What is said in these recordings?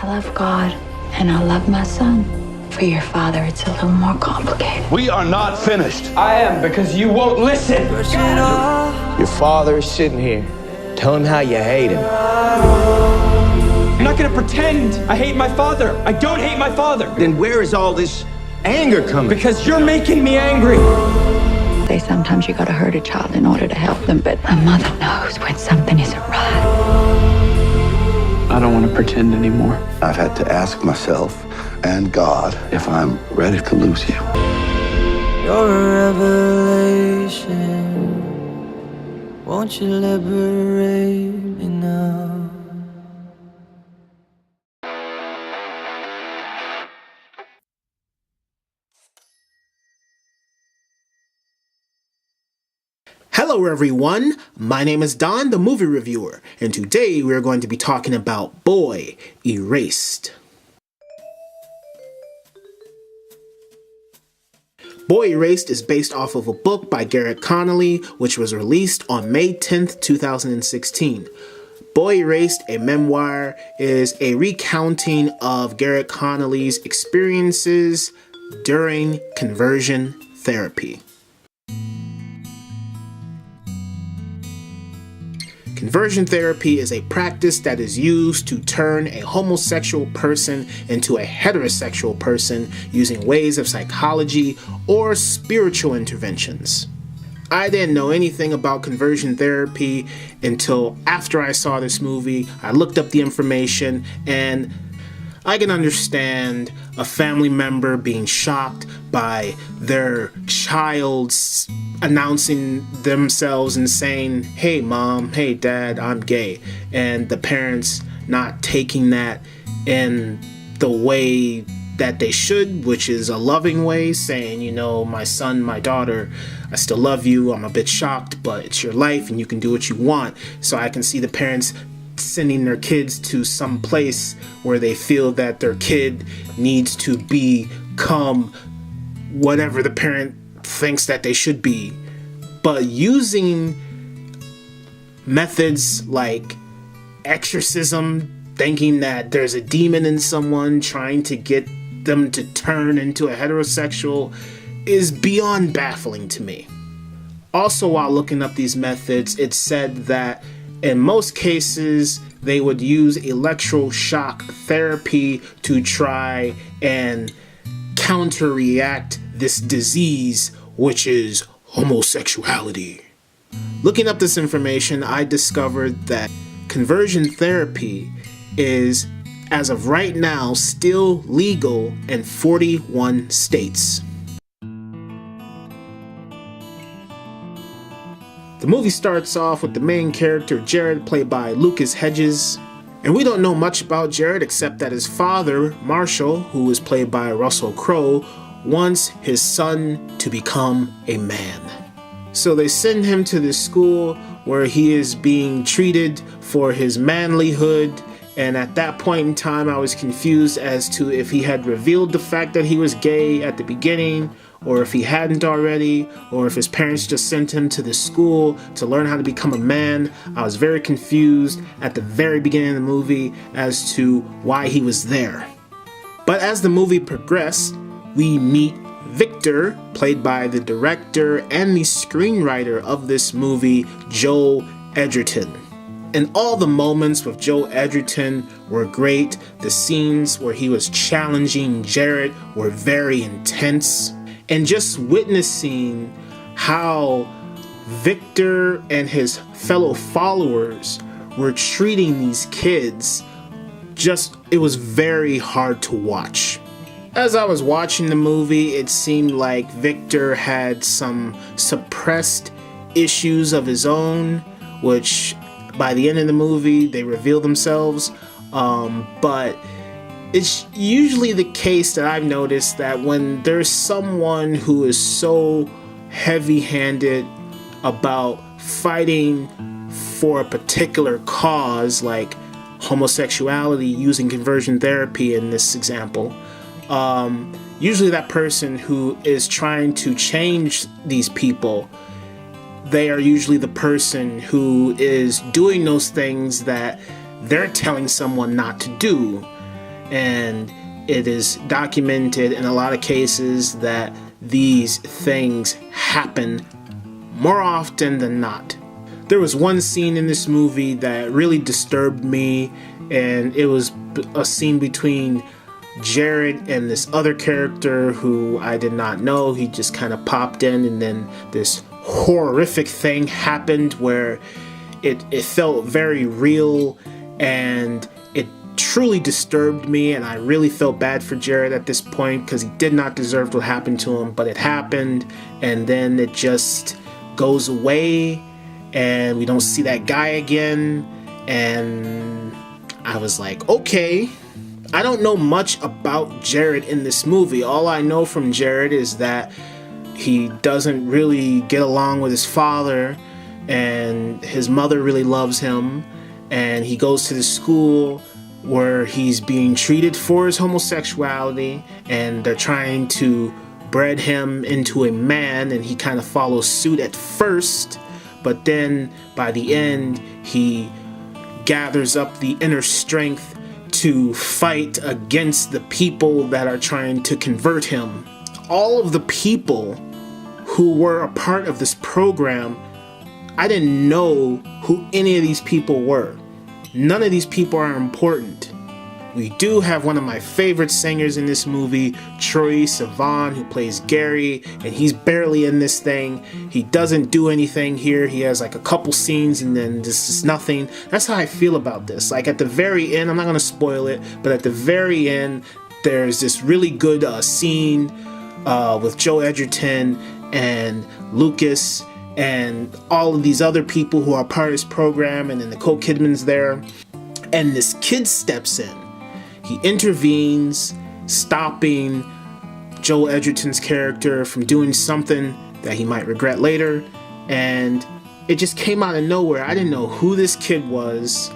love God and I love my son. For your father, it's a little more complicated. We are not finished. I am, because you won't listen. Your father is sitting here. Tell him how you hate him. I'm not gonna pretend I hate my father. I don't hate my father. Then where is all this anger coming? Because you're making me angry. Say sometimes you gotta hurt a child in order to help them, but a mother knows when something isn't right. I don't want to pretend anymore. I've had to ask myself and God if I'm ready to lose you. You're a revelation. Won't you liberate me now? Hello everyone, my name is Don, the movie reviewer, and today we are going to be talking about Boy Erased. Boy Erased is based off of a book by Garrard, which was released on May 10th, 2016. Boy Erased, a memoir, is a recounting of Garrard Connolly's experiences during conversion therapy. Conversion therapy is a practice that is used to turn a homosexual person into a heterosexual person using ways of psychology or spiritual interventions. I didn't know anything about conversion therapy until after I saw this movie. I looked up the information and I can understand a family member being shocked by their child announcing themselves and saying, "Hey mom, hey dad, I'm gay," and the parents not taking that in the way that they should, which is a loving way, saying, you know, my son, my daughter, I still love you, I'm a bit shocked, but it's your life and you can do what you want. So I can see the parents sending their kids to some place where they feel that their kid needs to become whatever the parent thinks that they should be. But using methods like exorcism, thinking that there's a demon in someone trying to get them to turn into a heterosexual, is beyond baffling to me. Also, while looking up these methods, it said that in most cases, they would use electroshock therapy to try and counter-react this disease, which is homosexuality. Looking up this information, I discovered that conversion therapy is, as of right now, still legal in 41 states. The movie starts off with the main character, Garrard, played by Lucas Hedges. And we don't know much about Garrard except that his father, Marshall, who is played by Russell Crowe, wants his son to become a man. So they send him to this school where he is being treated for his manlyhood. And at that point in time, I was confused as to if he had revealed the fact that he was gay at the beginning, or if he hadn't already, or if his parents just sent him to this school to learn how to become a man. I was very confused at the very beginning of the movie as to why he was there. But as the movie progressed, we meet Victor, played by the director and the screenwriter of this movie, Joel Edgerton. And all the moments with Joel Edgerton were great. The scenes where he was challenging Garrard were very intense. And just witnessing how Victor and his fellow followers were treating these kids, it was very hard to watch. As I was watching the movie, it seemed like Victor had some suppressed issues of his own, which by the end of the movie, they reveal themselves. But it's usually the case that I've noticed that when there's someone who is so heavy-handed about fighting for a particular cause, like homosexuality, using conversion therapy in this example, usually that person who is trying to change these people, they are usually the person who is doing those things that they're telling someone not to do. and it is documented in a lot of cases that these things happen more often than not. There was one scene in this movie that really disturbed me, and it was a scene between Garrard and this other character who I did not know. He just kind of popped in, and then this horrific thing happened where it felt very real, and it truly disturbed me, and I really felt bad for Garrard at this point because he did not deserve what happened to him, but it happened, and then it just goes away, and we don't see that guy again, and I was like, okay. I don't know much about Garrard in this movie. All I know from Garrard is that he doesn't really get along with his father, and his mother really loves him, and he goes to the school where he's being treated for his homosexuality, and they're trying to bred him into a man, and he kind of follows suit at first, but then by the end he gathers up the inner strength to fight against the people that are trying to convert him. All of the people who were a part of this program, I didn't know who any of these people were. None of these people are important. We do have one of my favorite singers in this movie, Troye Sivan, who plays Gary, and he's barely in this thing. He doesn't do anything here. He has like a couple scenes and then this is nothing. That's how I feel about this. Like at the very end, I'm not going to spoil it, but at the very end, there's this really good scene with Joe Edgerton and Lucas and all of these other people who are part of this program, and then Nicole Kidman's there, and this kid steps in. He intervenes, stopping Joel Edgerton's character from doing something that he might regret later, and it just came out of nowhere. I didn't know who this kid was,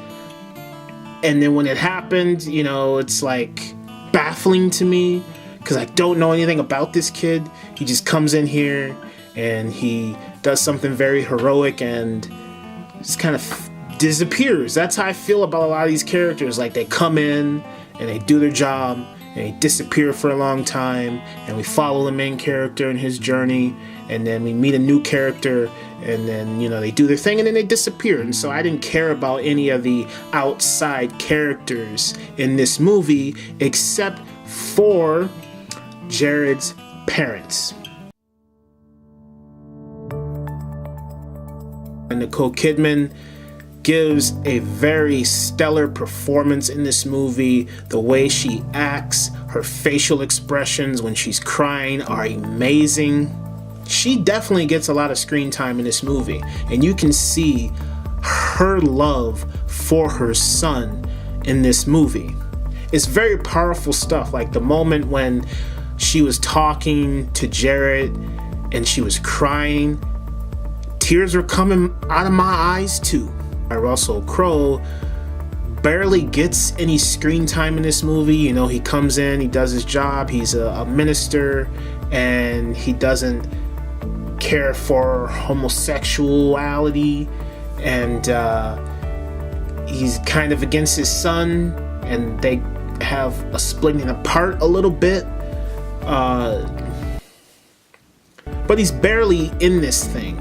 and then when it happened, you know, it's like baffling to me because I don't know anything about this kid. He just comes in here and he does something very heroic and just kind of disappears. That's how I feel about a lot of these characters. Like they come in and they do their job and they disappear for a long time, and we follow the main character in his journey, and then we meet a new character, and then, you know, they do their thing and then they disappear. And so I didn't care about any of the outside characters in this movie except for Garrard's parents. And Nicole Kidman gives a very stellar performance in this movie. The way she acts, her facial expressions when she's crying are amazing. She definitely gets a lot of screen time in this movie, and you can see her love for her son in this movie. It's very powerful stuff, like the moment when she was talking to Garrard and she was crying. Tears were coming out of my eyes too. Russell Crowe barely gets any screen time in this movie. You know, he comes in, he does his job, he's a minister, and he doesn't care for homosexuality, and he's kind of against his son, and they have a splitting apart a little bit, but he's barely in this thing.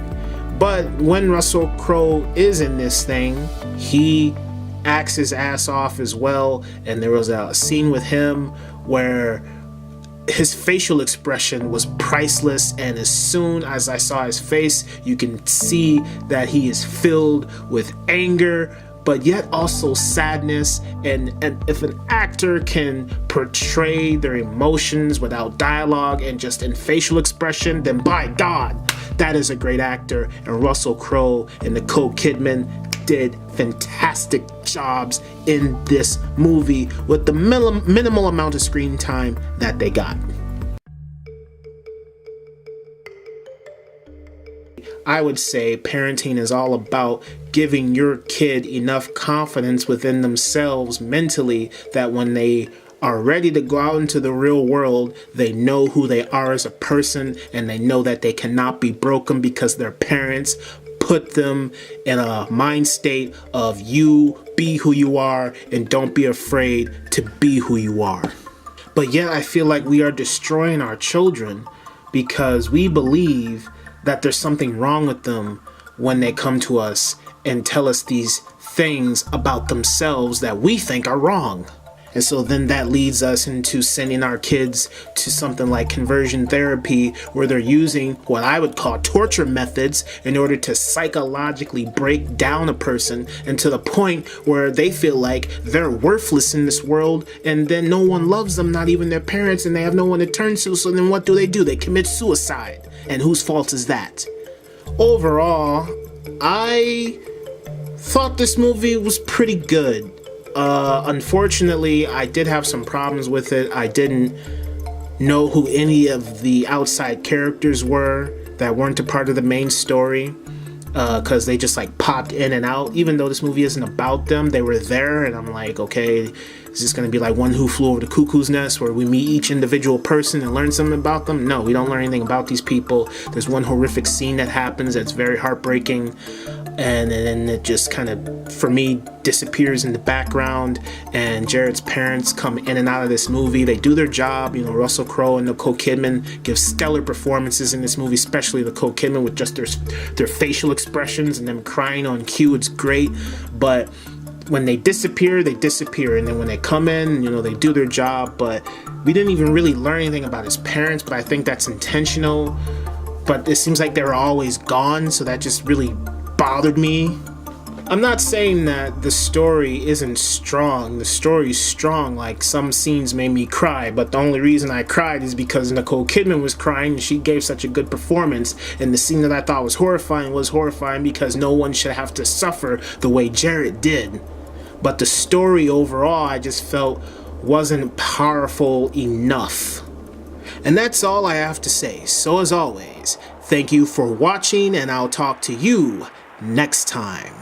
But when Russell Crowe is in this thing, he acts his ass off as well. And there was a scene with him where his facial expression was priceless, and as soon as I saw his face, you can see that he is filled with anger, but yet also sadness. And if an actor can portray their emotions without dialogue and just in facial expression, then by God, that is a great actor. And Russell Crowe and Nicole Kidman did fantastic jobs in this movie with the minimal amount of screen time that they got. I would say parenting is all about giving your kid enough confidence within themselves mentally that when they are ready to go out into the real world, they know who they are as a person, and they know that they cannot be broken because their parents put them in a mind state of you be who you are and don't be afraid to be who you are. But yet I feel like we are destroying our children because we believe that there's something wrong with them when they come to us and tell us these things about themselves that we think are wrong. And so then that leads us into sending our kids to something like conversion therapy, where they're using what I would call torture methods in order to psychologically break down a person, and to the point where they feel like they're worthless in this world, and then no one loves them, not even their parents, and they have no one to turn to. So then what do? They commit suicide. And whose fault is that? Overall, I thought this movie was pretty good. Unfortunately, I did have some problems with it. I didn't know who any of the outside characters were that weren't a part of the main story, because they just like popped in and out. Even though this movie isn't about them, they were there, and I'm like, okay, is this going to be like One Who Flew Over the Cuckoo's Nest, where we meet each individual person and learn something about them? No, we don't learn anything about these people. There's one horrific scene that happens that's very heartbreaking, and then it just kind of, for me, disappears in the background. And Jared's parents come in and out of this movie. They do their job. You know, Russell Crowe and Nicole Kidman give stellar performances in this movie, especially Nicole Kidman, with just their facial expressions and them crying on cue. It's great. But when they disappear, they disappear. And then when they come in, you know, they do their job. But we didn't even really learn anything about his parents, but I think that's intentional. But it seems like they were always gone, so that just really bothered me. I'm not saying that the story isn't strong. The story's strong. Like, some scenes made me cry, but the only reason I cried is because Nicole Kidman was crying and she gave such a good performance. And the scene that I thought was horrifying because no one should have to suffer the way Jared did. But the story overall, I just felt wasn't powerful enough. And that's all I have to say. So as always, thank you for watching, and I'll talk to you next time.